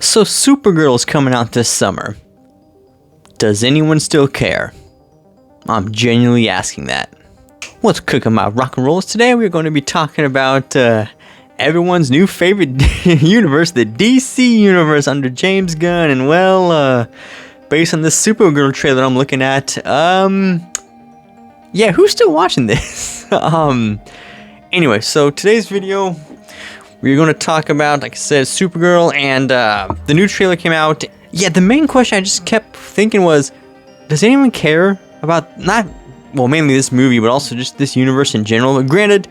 So Supergirl is coming out this summer. Does anyone still care? I'm genuinely asking that. What's cooking my rock and rolls? Today we're going to be talking about everyone's new favorite universe, the DC universe under James Gunn. And well, based on this Supergirl trailer I'm looking at, yeah, who's still watching this? Anyway, so today's video, we're going to talk about, like I said, Supergirl, and the new trailer came out. Yeah, the main question I just kept thinking was, does anyone care about, mainly this movie, but also just this universe in general? But granted,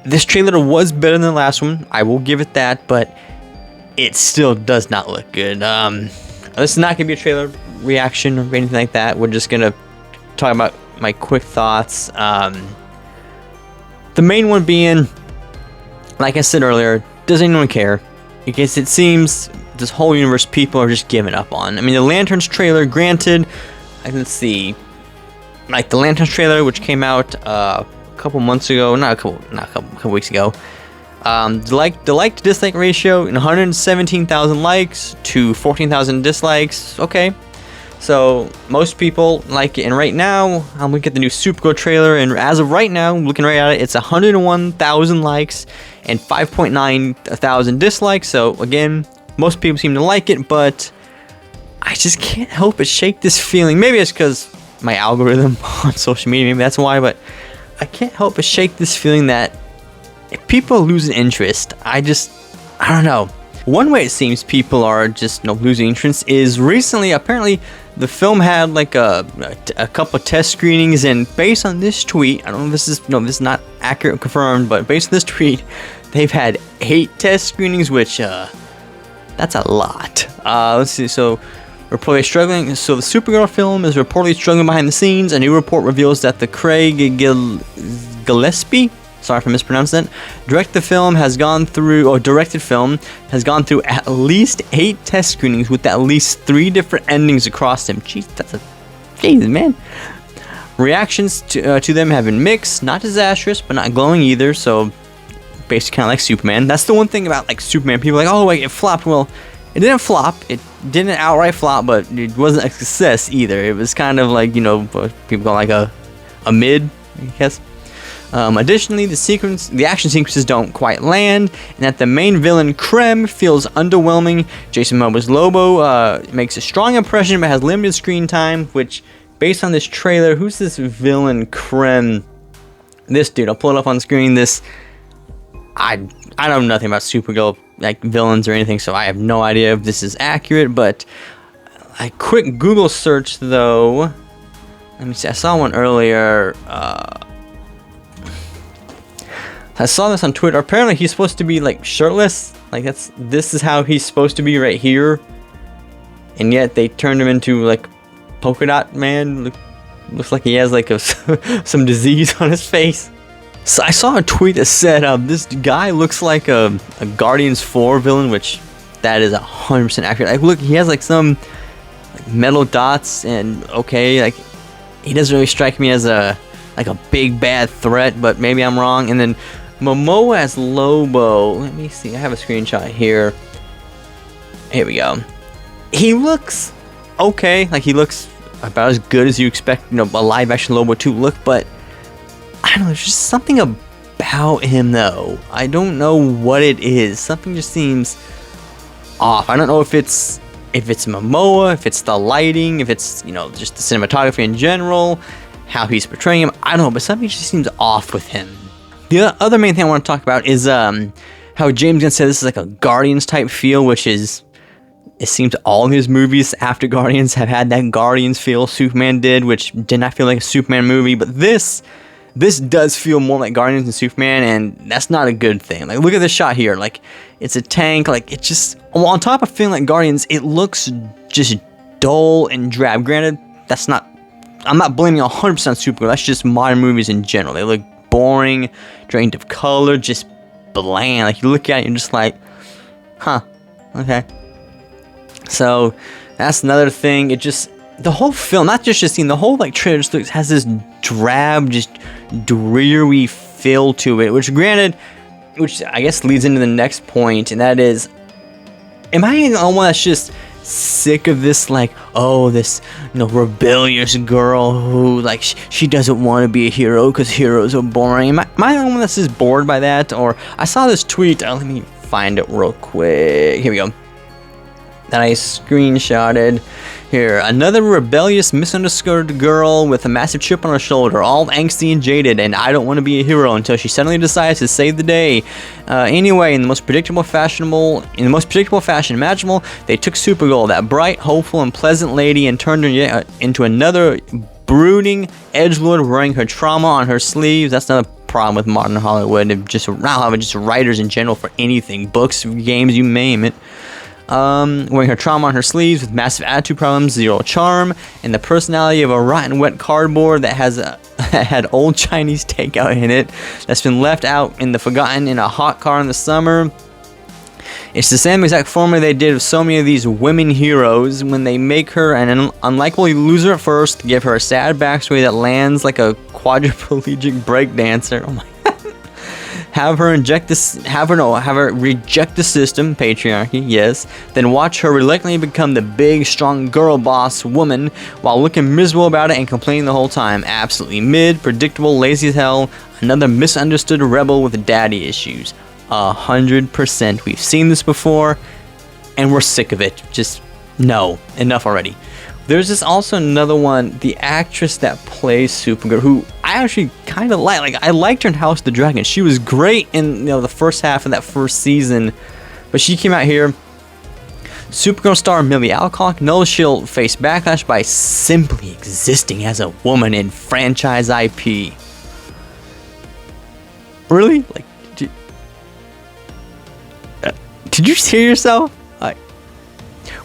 this trailer was better than the last one, I will give it that, but it still does not look good. This is not going to be a trailer reaction or anything like that. We're just going to talk about my quick thoughts. The main one being, like I said earlier, does anyone care? Because it seems this whole universe people are just giving up on. I mean, the Lanterns trailer, granted, let's see, like the Lanterns trailer, which came out a couple months ago, not a couple weeks ago. The like to dislike ratio in 117,000 likes to 14,000 dislikes. Okay, so most people like it. And right now, I'm looking at the new Supergirl trailer, and as of right now, looking right at it, it's 101,000 likes and 5.9 thousand dislikes. So again, most people seem to like it, but I just can't help but shake this feeling. Maybe it's because my algorithm on social media, maybe that's why, but I can't help but shake this feeling that if people lose interest, I don't know. One way it seems people are just losing interest is recently, apparently, the film had like a couple of test screenings, and based on this tweet, I don't know if this is not accurate or confirmed, but based on this tweet, they've had 8 test screenings, which that's a lot. Let's see. So reportedly struggling. So the Supergirl film is reportedly struggling behind the scenes. A new report reveals that the Craig Gillespie, sorry if I mispronounced that, directed film has gone through at least 8 test screenings with at least 3 different endings across them. Jeez, man. Reactions to them have been mixed, not disastrous, but not glowing either. So basically, kind of like Superman. That's the one thing about like Superman. People are like, oh wait, it flopped. Well, it didn't flop. It didn't outright flop, but it wasn't a success either. It was kind of like, people call like a mid, I guess. Additionally, the action sequences don't quite land, and that the main villain, Krem, feels underwhelming. Jason Momoa's Lobo makes a strong impression, but has limited screen time, which, based on this trailer, who's this villain, Krem? This dude, I'll pull it up on screen. I know nothing about Supergirl, like villains or anything, so I have no idea if this is accurate, but a quick Google search, though. Let me see, I saw one earlier. I saw this on Twitter. Apparently, he's supposed to be like shirtless. Like this is how he's supposed to be right here, and yet they turned him into like polka dot man. Looks like he has like some disease on his face. So I saw a tweet that said this guy looks like a Guardians 4 villain, which that is 100% accurate. Like, look, he has like some like metal dots, and okay, like he doesn't really strike me as a big bad threat, but maybe I'm wrong. And then Momoa as Lobo. Let me see. I have a screenshot here. Here we go. He looks okay. Like he looks about as good as you expect, a live action Lobo to look, but I don't know, there's just something about him, though. I don't know what it is. Something just seems off. I don't know if it's Momoa, if it's the lighting, if it's, just the cinematography in general, how he's portraying him. I don't know, but something just seems off with him. The other main thing I want to talk about is how James Gunn said this is like a Guardians type feel, which is, it seems all his movies after Guardians have had that Guardians feel. Superman did, which did not feel like a Superman movie, but this does feel more like Guardians than Superman, and that's not a good thing. Like, look at this shot here. Like, it's a tank. Like, it just, on top of feeling like Guardians, it looks just dull and drab. Granted, I'm not blaming 100% on Supergirl. That's just modern movies in general. They look boring, drained of color, just bland. Like, you look at it, you're just like, huh, okay. So, that's another thing. It just, the whole film, not just scene, the whole like trailer just has this drab, just dreary feel to it, which I guess leads into the next point, and that is, am I the only one that's just sick of this, like, oh, this, rebellious girl who, like, she doesn't want to be a hero because heroes are boring? Am I the only one that's just bored by that? Or I saw this tweet, let me find it real quick. Here we go. That I screenshotted. Here, another rebellious, misunderstood girl with a massive chip on her shoulder, all angsty and jaded, and I don't want to be a hero until she suddenly decides to save the day. Anyway, in the most predictable fashion imaginable, they took Supergirl, that bright, hopeful, and pleasant lady, and turned her into another brooding edgelord wearing her trauma on her sleeves. That's another problem with modern Hollywood, and just writers in general for anything, books, games, you name it. Wearing her trauma on her sleeves with massive attitude problems, zero charm, and the personality of a rotten wet cardboard that had old Chinese takeout in it that's been left out in the forgotten in a hot car in the summer. It's the same exact formula they did with so many of these women heroes. When they make her an unlikely loser at first, give her a sad backstory that lands like a quadriplegic breakdancer. Oh my. Have her reject the system, patriarchy, yes. Then watch her reluctantly become the big, strong girl boss woman while looking miserable about it and complaining the whole time. Absolutely mid, predictable, lazy as hell. Another misunderstood rebel with daddy issues. 100%. We've seen this before, and we're sick of it. Just no, enough already. There's this also another one, the actress that plays Supergirl, who I actually kind of like. Like, I liked her in House of the Dragon. She was great in the first half of that first season, but she came out here. Supergirl star Millie Alcock knows she'll face backlash by simply existing as a woman in franchise IP. Really? Like, did you hear yourself?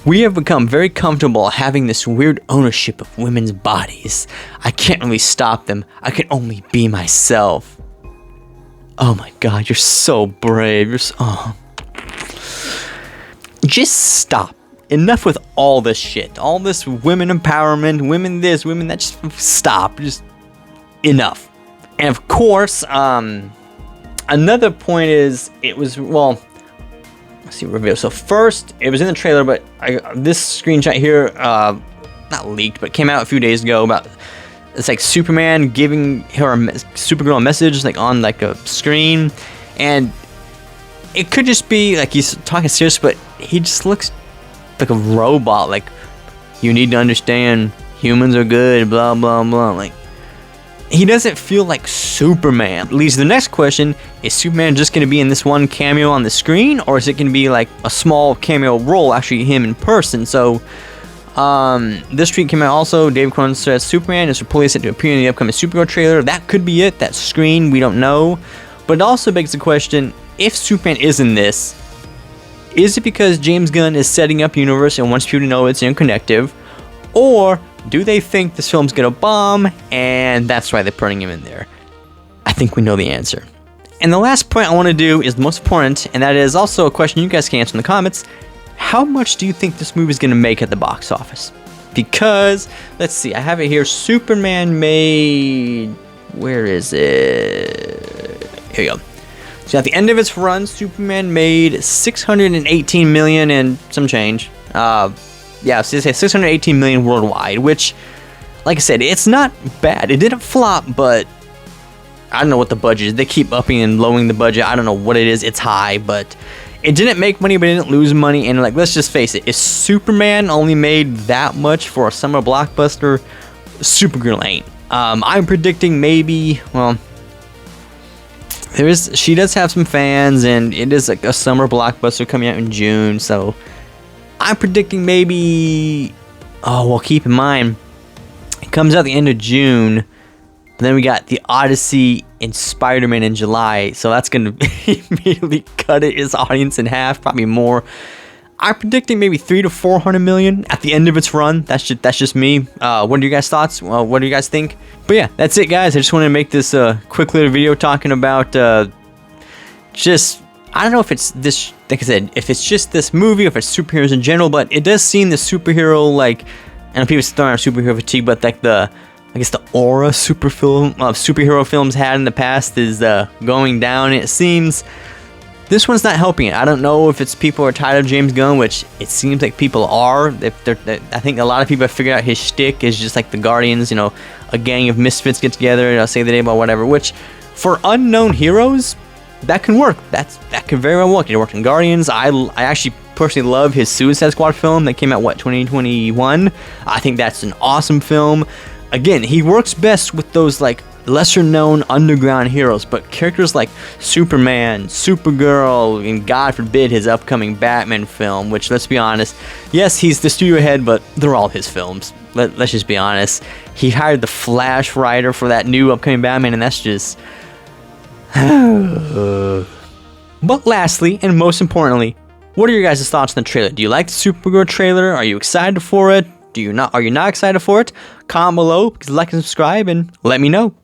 We have become very comfortable having this weird ownership of women's bodies. I can't really stop them. I can only be myself. Oh my god, you're so brave. Just stop. Enough with all this shit. All this women empowerment, women this, women that. Just stop. Just enough. And of course, another point is, it was, well, let's see, review. So first, it was in the trailer, but this screenshot here, not leaked, but came out a few days ago about, it's like Superman giving her Supergirl a message, like on like a screen, and it could just be like he's talking serious, but he just looks like a robot. Like, you need to understand, humans are good, blah blah blah. Like, he doesn't feel like Superman. Leads to the next question: is Superman just going to be in this one cameo on the screen, or is it going to be like a small cameo role, actually him in person? So, this tweet came out also. David Cronin says Superman is reportedly set to appear in the upcoming Supergirl trailer. That could be it. That screen, we don't know. But it also begs the question: if Superman is in this, is it because James Gunn is setting up the universe and wants people to know it's interconnected, or do they think this film's gonna bomb and that's why they're putting him in there? I think we know the answer. And the last point I want to do is the most important, and that is also a question you guys can answer in the comments. How much do you think this movie is gonna make at the box office? Because, let's see, I have it here. Superman made, where is it? Here we go. So at the end of its run, Superman made 618 million and some change. Yeah, so they say 618 million worldwide, which, like I said, it's not bad. It didn't flop, but I don't know what the budget is. They keep upping and lowering the budget. I don't know what it is. It's high, but it didn't make money, but it didn't lose money. And, like, let's just face it, if Superman only made that much for a summer blockbuster, Supergirl ain't. I'm predicting maybe, well, she does have some fans, and it is like a summer blockbuster coming out in June, so I'm predicting maybe, well, keep in mind, it comes out the end of June, then we got The Odyssey and Spider-Man in July, so that's going to immediately cut its audience in half, probably more. I'm predicting maybe 300 to 400 million at the end of its run. That's just me. What are you guys' thoughts? What do you guys think? But yeah, that's it, guys. I just wanted to make this quick little video talking about just, I don't know if it's this, like I said, if it's just this movie, or if it's superheroes in general, but it does seem the superhero, like, I know people throwing around superhero fatigue, but like I guess the aura superhero films had in the past is going down. It seems This one's not helping it. I don't know if it's people are tired of James Gunn, which it seems like people are. I think a lot of people have figured out his shtick is just like the Guardians, a gang of misfits get together, save the day about whatever, which for unknown heroes, that can work. That can very well work. It worked in Guardians. I actually personally love his Suicide Squad film that came out, 2021? I think that's an awesome film. Again, he works best with those like lesser known underground heroes, but characters like Superman, Supergirl, and God forbid his upcoming Batman film, which, let's be honest, yes, he's the studio head, but they're all his films. Let's just be honest. He hired the Flash writer for that new upcoming Batman, and that's just... But lastly, and most importantly, what are your guys' thoughts on the trailer? Do you like the Supergirl trailer? Are you excited for it? Are you not excited for it? Comment below, like and subscribe, and let me know.